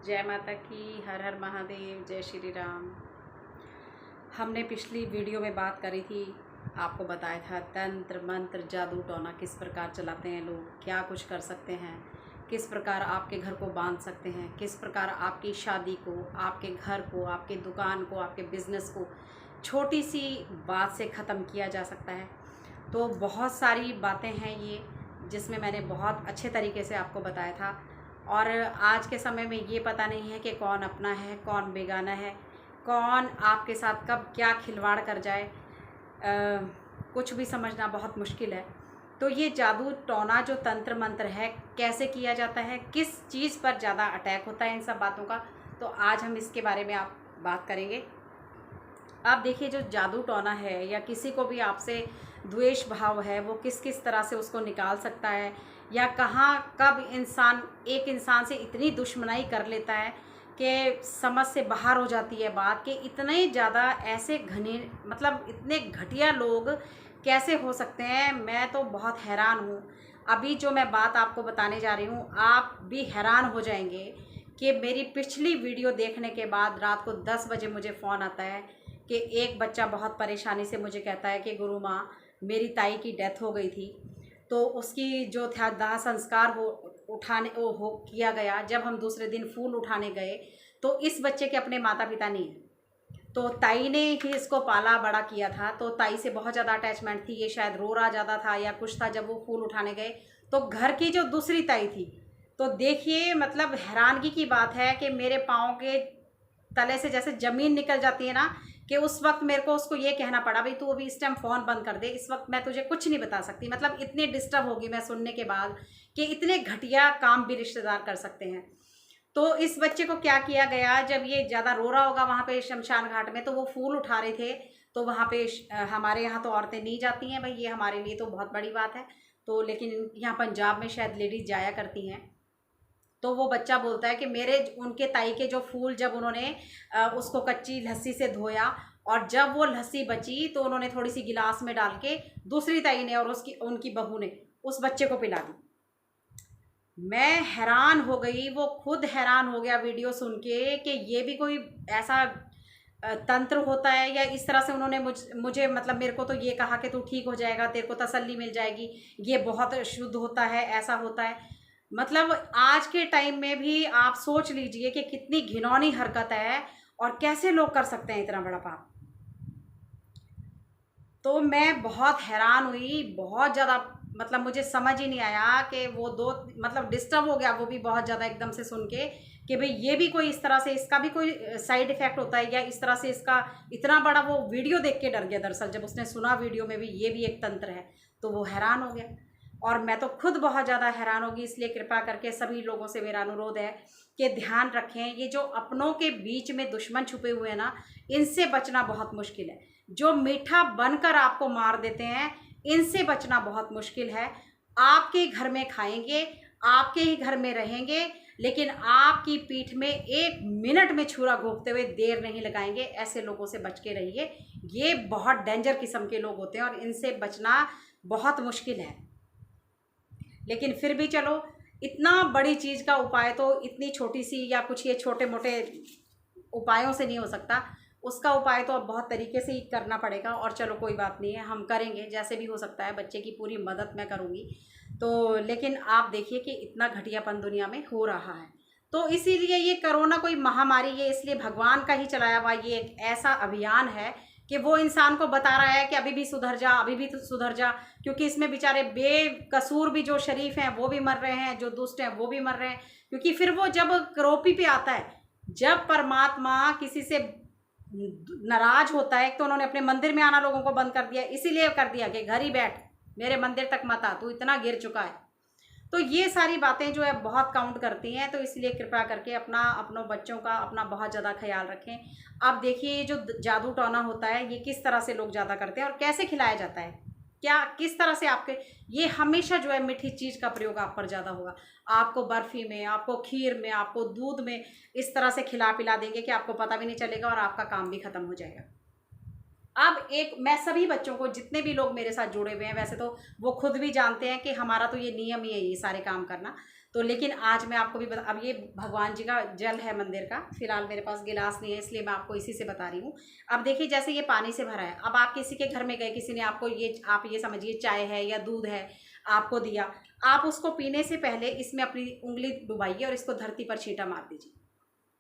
जय माता की, हर हर महादेव, जय श्री राम। हमने पिछली वीडियो में बात करी थी, आपको बताया था तंत्र मंत्र जादू टोना किस प्रकार चलाते हैं लोग, क्या कुछ कर सकते हैं, किस प्रकार आपके घर को बांध सकते हैं, किस प्रकार आपकी शादी को, आपके घर को, आपके दुकान को, आपके बिजनेस को छोटी सी बात से ख़त्म किया जा सकता है। तो बहुत सारी बातें हैं ये, जिसमें मैंने बहुत अच्छे तरीके से आपको बताया था। और आज के समय में ये पता नहीं है कि कौन अपना है, कौन बेगाना है, कौन आपके साथ कब क्या खिलवाड़ कर जाए, कुछ भी समझना बहुत मुश्किल है। तो ये जादू टोना जो तंत्र मंत्र है, कैसे किया जाता है, किस चीज़ पर ज़्यादा अटैक होता है इन सब बातों का, तो आज हम इसके बारे में आप बात करेंगे। आप देखिए, जो जादू टोना है या किसी को भी आपसे द्वेष भाव है, वो किस किस तरह से उसको निकाल सकता है, या कहाँ कब एक इंसान से इतनी दुश्मनाई कर लेता है कि समझ से बाहर हो जाती है बात, कि इतने ज़्यादा ऐसे घने, मतलब इतने घटिया लोग कैसे हो सकते हैं। मैं तो बहुत हैरान हूँ। अभी जो मैं बात आपको बताने जा रही हूँ, आप भी हैरान हो जाएंगे कि मेरी पिछली वीडियो देखने के बाद रात को 10 बजे मुझे फ़ोन आता है कि एक बच्चा बहुत परेशानी से मुझे कहता है कि गुरु माँ, मेरी ताई की डेथ हो गई थी, तो उसकी जो था दाह संस्कार हो किया गया। जब हम दूसरे दिन फूल उठाने गए तो इस बच्चे के अपने माता पिता नहीं है, तो ताई ने ही इसको पाला बड़ा किया था, तो ताई से बहुत ज़्यादा अटैचमेंट थी। ये शायद रो रहा ज़्यादा था या कुछ था। जब वो फूल उठाने गए तो घर की जो दूसरी ताई थी, तो देखिए, मतलब हैरानगी की बात है कि मेरे पाँव के तले से जैसे ज़मीन निकल जाती है ना, कि उस वक्त मेरे को उसको ये कहना पड़ा, भाई तू अभी इस टाइम फ़ोन बंद कर दे, इस वक्त मैं तुझे कुछ नहीं बता सकती। मतलब इतनी डिस्टर्ब होगी मैं सुनने के बाद कि इतने घटिया काम भी रिश्तेदार कर सकते हैं। तो इस बच्चे को क्या किया गया, जब ये ज़्यादा रो रहा होगा वहाँ पे शमशान घाट में, तो वो फूल उठा रहे थे, तो वहाँ पे हमारे यहाँ तो औरतें नहीं जाती हैं भाई, ये हमारे लिए तो बहुत बड़ी बात है, तो लेकिन यहाँ पंजाब में शायद लेडीज़ जाया करती हैं। तो वो बच्चा बोलता है कि मेरे उनके ताई के जो फूल, जब उन्होंने उसको कच्ची लस्सी से धोया, और जब वो लस्सी बची तो उन्होंने थोड़ी सी गिलास में डाल के दूसरी ताई ने और उनकी बहू ने उस बच्चे को पिला दी। मैं हैरान हो गई, वो खुद हैरान हो गया वीडियो सुन के कि ये भी कोई ऐसा तंत्र होता है, या इस तरह से उन्होंने मुझे मतलब मेरे को तो ये कहा कि तू ठीक हो जाएगा, तेरे को तसल्ली मिल जाएगी, ये बहुत शुद्ध होता है, ऐसा होता है। मतलब आज के टाइम में भी आप सोच लीजिए कि कितनी घिनौनी हरकत है और कैसे लोग कर सकते हैं इतना बड़ा पाप। तो मैं बहुत हैरान हुई, बहुत ज़्यादा, मतलब मुझे समझ ही नहीं आया कि वो दो, मतलब डिस्टर्ब हो गया वो भी बहुत ज़्यादा एकदम से सुन के कि भाई ये भी कोई इस तरह से, इसका भी कोई साइड इफ़ेक्ट होता है, या इस तरह से इसका इतना बड़ा, वो वीडियो देख के डर गया। दरअसल जब उसने सुना वीडियो में भी ये भी एक तंत्र है, तो वो हैरान हो गया। और मैं तो खुद बहुत ज़्यादा हैरान होगी। इसलिए कृपा करके सभी लोगों से मेरा अनुरोध है कि ध्यान रखें, ये जो अपनों के बीच में दुश्मन छुपे हुए हैं ना, इनसे बचना बहुत मुश्किल है। जो मीठा बनकर आपको मार देते हैं, इनसे बचना बहुत मुश्किल है। आपके घर में खाएंगे, आपके ही घर में रहेंगे, लेकिन आपकी पीठ में 1 मिनट में छुरा घोंपते हुए देर नहीं लगाएंगे। ऐसे लोगों से बच के रहिए। ये बहुत डेंजर किस्म के लोग होते हैं और इनसे बचना बहुत मुश्किल है। लेकिन फिर भी चलो, इतना बड़ी चीज़ का उपाय तो इतनी छोटी सी या कुछ ये छोटे मोटे उपायों से नहीं हो सकता। उसका उपाय तो अब बहुत तरीके से ही करना पड़ेगा। और चलो कोई बात नहीं है, हम करेंगे जैसे भी हो सकता है। बच्चे की पूरी मदद मैं करूँगी। तो लेकिन आप देखिए कि इतना घटियापन दुनिया में हो रहा है। तो इसीलिए ये कोरोना कोई महामारी, ये इसलिए भगवान का ही चलाया हुआ ये एक ऐसा अभियान है कि वो इंसान को बता रहा है कि अभी भी सुधर जा, अभी भी तो सुधर जा। क्योंकि इसमें बेचारे बेकसूर भी जो शरीफ हैं वो भी मर रहे हैं, जो दुष्ट हैं वो भी मर रहे हैं। क्योंकि फिर वो जब क्रोपी पे आता है, जब परमात्मा किसी से नाराज होता है, तो उन्होंने अपने मंदिर में आना लोगों को बंद कर दिया। इसीलिए कर दिया कि घर ही बैठ, मेरे मंदिर तक मत आ, तू इतना गिर चुका है। तो ये सारी बातें जो है बहुत काउंट करती हैं। तो इसलिए कृपया करके अपनों बच्चों का अपना बहुत ज़्यादा ख्याल रखें। अब देखिए, ये जो जादू टोना होता है, ये किस तरह से लोग ज़्यादा करते हैं और कैसे खिलाया जाता है, क्या किस तरह से आपके, ये हमेशा जो है मीठी चीज़ का प्रयोग आप पर ज़्यादा होगा। आपको बर्फ़ी में, आपको खीर में, आपको दूध में इस तरह से खिला पिला देंगे कि आपको पता भी नहीं चलेगा और आपका काम भी ख़त्म हो जाएगा। अब एक, मैं सभी बच्चों को, जितने भी लोग मेरे साथ जुड़े हुए हैं, वैसे तो वो खुद भी जानते हैं कि हमारा तो ये नियम ही है ये सारे काम करना। तो लेकिन आज मैं आपको भी बता, अब ये भगवान जी का जल है मंदिर का, फिलहाल मेरे पास गिलास नहीं है इसलिए मैं आपको इसी से बता रही हूँ। अब देखिए जैसे ये पानी से भरा है, अब आप किसी के घर में गए, किसी ने आपको आप ये समझिए चाय है या दूध है आपको दिया, आप उसको पीने से पहले इसमें अपनी उंगली डुबाइए और इसको धरती पर छींटा मार दीजिए।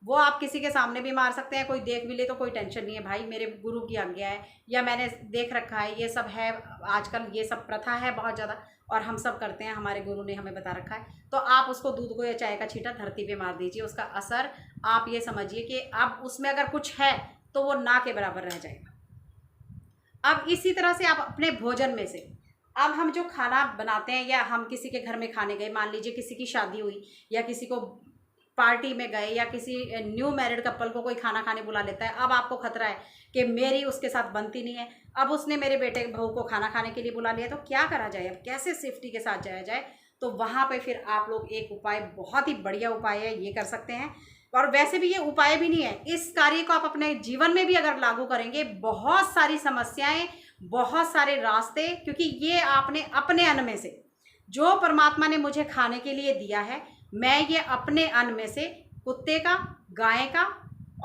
वो आप किसी के सामने भी मार सकते हैं, कोई देख भी ले तो कोई टेंशन नहीं है भाई, मेरे गुरु की आज्ञा है या मैंने देख रखा है, ये सब है आजकल, ये सब प्रथा है बहुत ज़्यादा और हम सब करते हैं, हमारे गुरु ने हमें बता रखा है। तो आप उसको दूध को या चाय का छींटा धरती पे मार दीजिए, उसका असर आप ये समझिए कि अब उसमें अगर कुछ है तो वो ना के बराबर रह जाएगा। अब इसी तरह से आप अपने भोजन में से, अब हम जो खाना बनाते हैं या हम किसी के घर में खाने गए, मान लीजिए किसी की शादी हुई या किसी को पार्टी में गए या किसी न्यू मैरिड कपल को कोई खाना खाने बुला लेता है, अब आपको खतरा है कि मेरी उसके साथ बनती नहीं है, अब उसने मेरे बेटे बहू को खाना खाने के लिए बुला लिया, तो क्या करा जाए, अब कैसे सेफ्टी के साथ जाया जाए। तो वहाँ पे फिर आप लोग एक उपाय, बहुत ही बढ़िया उपाय है, ये कर सकते हैं। और वैसे भी ये उपाय भी नहीं है, इस कार्य को आप अपने जीवन में भी अगर लागू करेंगे, बहुत सारी समस्याएं, बहुत सारे रास्ते, क्योंकि ये आपने अपने अन्न में से, जो परमात्मा ने मुझे खाने के लिए दिया है, मैं ये अपने अन्न में से कुत्ते का, गाय का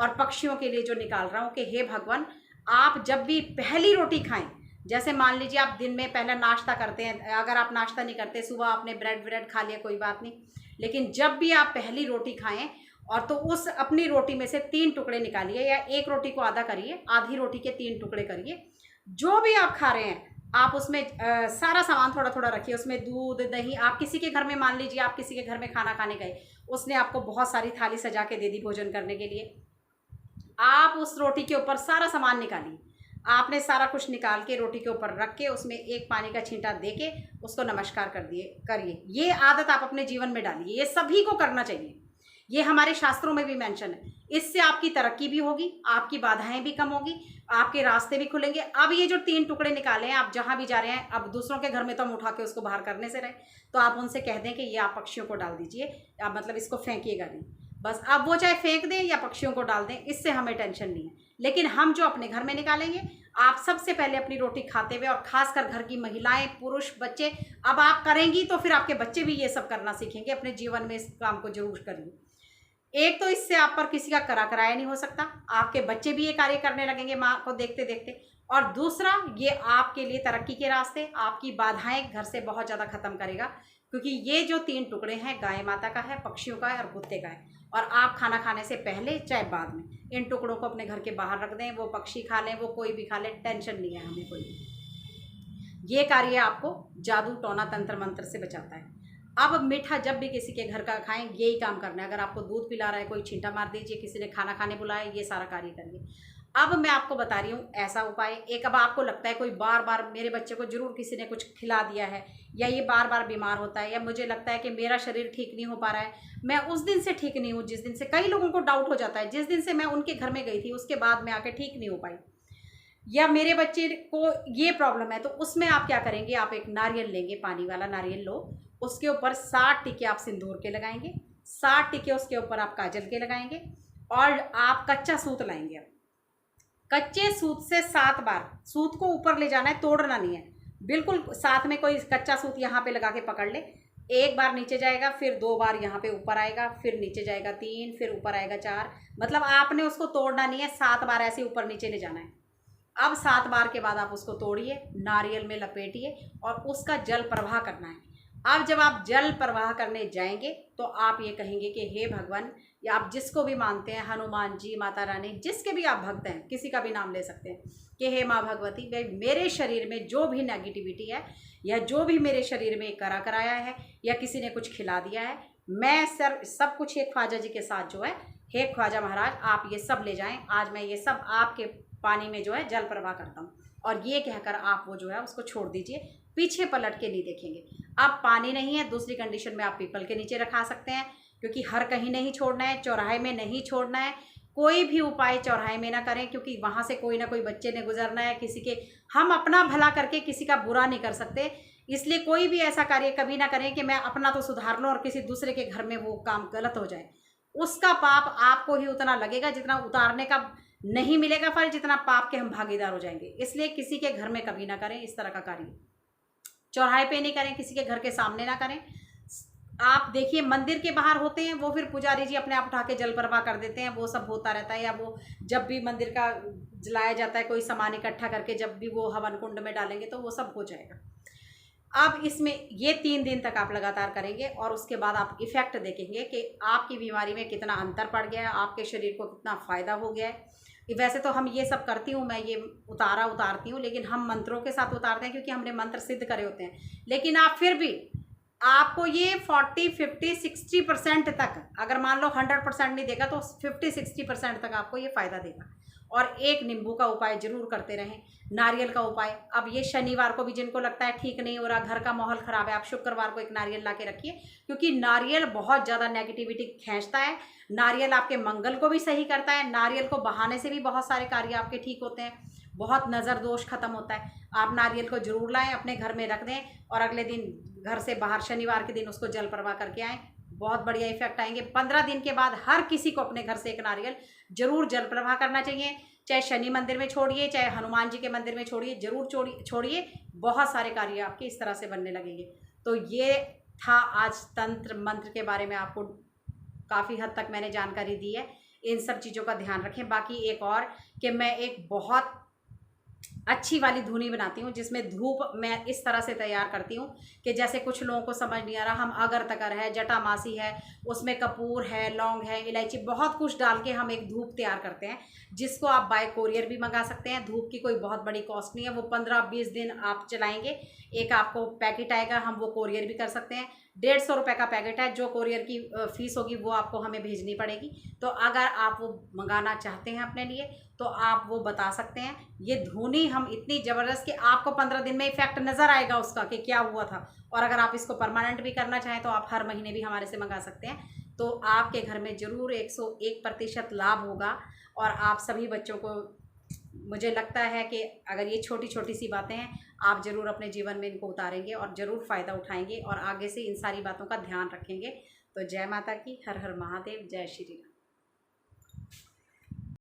और पक्षियों के लिए जो निकाल रहा हूँ कि हे भगवान, आप जब भी पहली रोटी खाएं, जैसे मान लीजिए आप दिन में पहला नाश्ता करते हैं, अगर आप नाश्ता नहीं करते, सुबह आपने ब्रेड खा लिया कोई बात नहीं, लेकिन जब भी आप पहली रोटी खाएं और तो उस अपनी रोटी में से 3 टुकड़े निकालिए या एक रोटी को आधा करिए, आधी रोटी के 3 टुकड़े करिए, जो भी आप खा रहे हैं आप उसमें सारा सामान थोड़ा थोड़ा रखिए, उसमें दूध दही, आप किसी के घर में, मान लीजिए आप किसी के घर में खाना खाने गए, उसने आपको बहुत सारी थाली सजा के दे दी भोजन करने के लिए, आप उस रोटी के ऊपर सारा सामान निकालिए, आपने सारा कुछ निकाल के रोटी के ऊपर रख के उसमें एक पानी का छींटा दे के उसको नमस्कार करिए। ये आदत आप अपने जीवन में डालिए, ये सभी को करना चाहिए, ये हमारे शास्त्रों में भी मेंशन है। इससे आपकी तरक्की भी होगी, आपकी बाधाएं भी कम होगी, आपके रास्ते भी खुलेंगे। अब ये जो 3 टुकड़े निकाले हैं, आप जहां भी जा रहे हैं, अब दूसरों के घर में तो हम उठा के उसको बाहर करने से रहे, तो आप उनसे कह दें कि ये आप पक्षियों को डाल दीजिए, आप मतलब इसको फेंकिएगा नहीं, बस आप वो चाहे फेंक दें या पक्षियों को डाल दें, इससे हमें टेंशन नहीं है। लेकिन हम जो अपने घर में निकालेंगे, आप सबसे पहले अपनी रोटी खाते हुए, और खासकर घर की महिलाएं, पुरुष, बच्चे, अब आप करेंगी तो फिर आपके बच्चे भी ये सब करना सीखेंगे, अपने जीवन में इस काम को जरूर करिए। एक तो इससे आप पर किसी का कराया नहीं हो सकता, आपके बच्चे भी ये कार्य करने लगेंगे माँ को देखते देखते, और दूसरा ये आपके लिए तरक्की के रास्ते, आपकी बाधाएं घर से बहुत ज़्यादा खत्म करेगा, क्योंकि ये जो 3 टुकड़े हैं गाय माता का है, पक्षियों का है और कुत्ते का है, और आप खाना खाने से पहले चाहे बाद में इन टुकड़ों को अपने घर के बाहर रख दें, वो पक्षी खा लें, वो कोई भी खा लें, टेंशन नहीं है हमें कोई। ये कार्य आपको जादू टोना तंत्र मंत्र से बचाता है। अब मीठा जब भी किसी के घर का खाएं, यही काम करना है। अगर आपको दूध पिला रहा है कोई, छींटा मार दीजिए, किसी ने खाना खाने बुलाया, ये सारा कार्य करिए। अब मैं आपको बता रही हूँ ऐसा उपाय एक, अब आपको लगता है कोई बार बार मेरे बच्चे को जरूर किसी ने कुछ खिला दिया है, या ये बार बार बीमार होता है, या मुझे लगता है कि मेरा शरीर ठीक नहीं हो पा रहा है, मैं उस दिन से ठीक नहीं हूँ जिस दिन से, कई लोगों को डाउट हो जाता है, जिस दिन से मैं उनके घर में गई थी उसके बाद मैं आके ठीक नहीं हो पाई, या मेरे बच्चे को ये प्रॉब्लम है, तो उसमें आप क्या करेंगे, आप एक नारियल लेंगे, पानी वाला नारियल लो, उसके ऊपर 60 टीके आप सिंदूर के लगाएंगे, 60 टीके उसके ऊपर आप काजल के लगाएंगे, और आप कच्चा सूत लाएंगे। अब कच्चे सूत से 7 बार सूत को ऊपर ले जाना है, तोड़ना नहीं है बिल्कुल, साथ में कोई कच्चा सूत यहाँ पे लगा के पकड़ ले, 1 बार नीचे जाएगा, फिर 2 बार यहाँ पे ऊपर आएगा, फिर नीचे जाएगा 3, फिर ऊपर आएगा 4, मतलब आपने उसको तोड़ना नहीं है, 7 बार ऐसे ऊपर नीचे ले जाना है। अब 7 बार के बाद आप उसको तोड़िए, नारियल में लपेटिए और उसका जल प्रवाह करना है। अब जब आप जल प्रवाह करने जाएंगे तो आप ये कहेंगे कि हे भगवान, या आप जिसको भी मानते हैं, हनुमान जी, माता रानी, जिसके भी आप भक्त हैं, किसी का भी नाम ले सकते हैं, कि हे माँ भगवती, मेरे शरीर में जो भी नेगेटिविटी है, या जो भी मेरे शरीर में कराया है, या किसी ने कुछ खिला दिया है, मैं सब कुछ ये ख्वाजा जी के साथ जो है, हे ख्वाजा महाराज आप ये सब ले जाएं, आज मैं ये सब आपके पानी में जो है जल प्रवाह करता हूँ, और ये कहकर आप वो जो है उसको छोड़ दीजिए, पीछे पलट के नहीं देखेंगे। अब पानी नहीं है, दूसरी कंडीशन में आप पीपल के नीचे रखा सकते हैं, क्योंकि हर कहीं नहीं छोड़ना है, चौराहे में नहीं छोड़ना है, कोई भी उपाय चौराहे में ना करें, क्योंकि वहाँ से कोई ना कोई बच्चे ने गुजरना है, किसी के, हम अपना भला करके किसी का बुरा नहीं कर सकते, इसलिए कोई भी ऐसा कार्य कभी ना करें कि मैं अपना तो सुधार लूँ और किसी दूसरे के घर में वो काम गलत हो जाए, उसका पाप आपको ही उतना लगेगा जितना उतारने का नहीं मिलेगा फल, जितना पाप के हम भागीदार हो जाएंगे। इसलिए किसी के घर में कभी ना करें इस तरह का कार्य, चौराहे पे नहीं करें, किसी के घर के सामने ना करें, आप देखिए मंदिर के बाहर होते हैं वो, फिर पुजारी जी अपने आप उठा के जल प्रवाह कर देते हैं, वो सब होता रहता है। या वो जब भी मंदिर का जलाया जाता है कोई सामान इकट्ठा करके, जब भी वो हवन कुंड में डालेंगे तो वो सब हो जाएगा। अब इसमें ये 3 दिन तक आप लगातार करेंगे और उसके बाद आप इफ़ेक्ट देखेंगे कि आपकी बीमारी में कितना अंतर पड़ गया है, आपके शरीर को कितना फ़ायदा हो गया है। वैसे तो हम ये सब करती हूँ, मैं ये उतारती हूँ, लेकिन हम मंत्रों के साथ उतारते हैं क्योंकि हमने मंत्र सिद्ध करे होते हैं। लेकिन आप फिर भी आपको ये 40, 50, 60% तक, अगर मान लो 100% नहीं देगा तो 50-60% तक आपको ये फ़ायदा देगा। और एक नींबू का उपाय जरूर करते रहें, नारियल का उपाय। अब ये शनिवार को भी जिनको लगता है ठीक नहीं हो रहा, घर का माहौल ख़राब है, आप शुक्रवार को एक नारियल ला के रखिए, क्योंकि नारियल बहुत ज़्यादा नेगेटिविटी खींचता है। नारियल आपके मंगल को भी सही करता है, नारियल को बहाने से भी बहुत सारे कार्य आपके ठीक होते हैं, बहुत नज़र दोष खत्म होता है। आप नारियल को जरूर लाएं, अपने घर में रख दें और अगले दिन घर से बाहर शनिवार के दिन उसको जल प्रवाह करके आएँ, बहुत बढ़िया इफेक्ट आएंगे। 15 दिन के बाद हर किसी को अपने घर से एक नारियल जरूर जल प्रवाह करना चाहिए, चाहे शनि मंदिर में छोड़िए, चाहे हनुमान जी के मंदिर में छोड़िए, जरूर छोड़िए। बहुत सारे कार्य आपके इस तरह से बनने लगेंगे। तो ये था आज तंत्र मंत्र के बारे में, आपको काफ़ी हद तक मैंने जानकारी दी है। इन सब चीज़ों का ध्यान रखें। बाकी एक और कि मैं एक बहुत अच्छी वाली धुनी बनाती हूँ, जिसमें धूप मैं इस तरह से तैयार करती हूँ कि जैसे कुछ लोगों को समझ नहीं आ रहा, हम अगर तकर है, जटामासी है, उसमें कपूर है, लौंग है, इलायची, बहुत कुछ डाल के हम एक धूप तैयार करते हैं, जिसको आप बाय कोरियर भी मंगा सकते हैं। धूप की कोई बहुत बड़ी कॉस्ट नहीं है, वो 15-20 दिन आप चलाएंगे, एक आपको पैकेट आएगा, हम वो कोरियर भी कर सकते हैं। 150 रुपये का पैकेट है, जो कोरियर की फ़ीस होगी वो आपको हमें भेजनी पड़ेगी। तो अगर आप वो मंगाना चाहते हैं अपने लिए तो आप वो बता सकते हैं। ये धुनी हम इतनी ज़बरदस्त कि आपको 15 दिन में इफेक्ट नज़र आएगा उसका कि क्या हुआ था। और अगर आप इसको परमानेंट भी करना चाहें तो आप हर महीने भी हमारे से मंगा सकते हैं। तो आपके घर में ज़रूर 101% लाभ होगा। और आप सभी बच्चों को, मुझे लगता है कि अगर ये छोटी छोटी सी बातें हैं, आप ज़रूर अपने जीवन में इनको उतारेंगे और ज़रूर फ़ायदा उठाएंगे और आगे से इन सारी बातों का ध्यान रखेंगे। तो जय माता की, हर हर महादेव, जय श्री राम।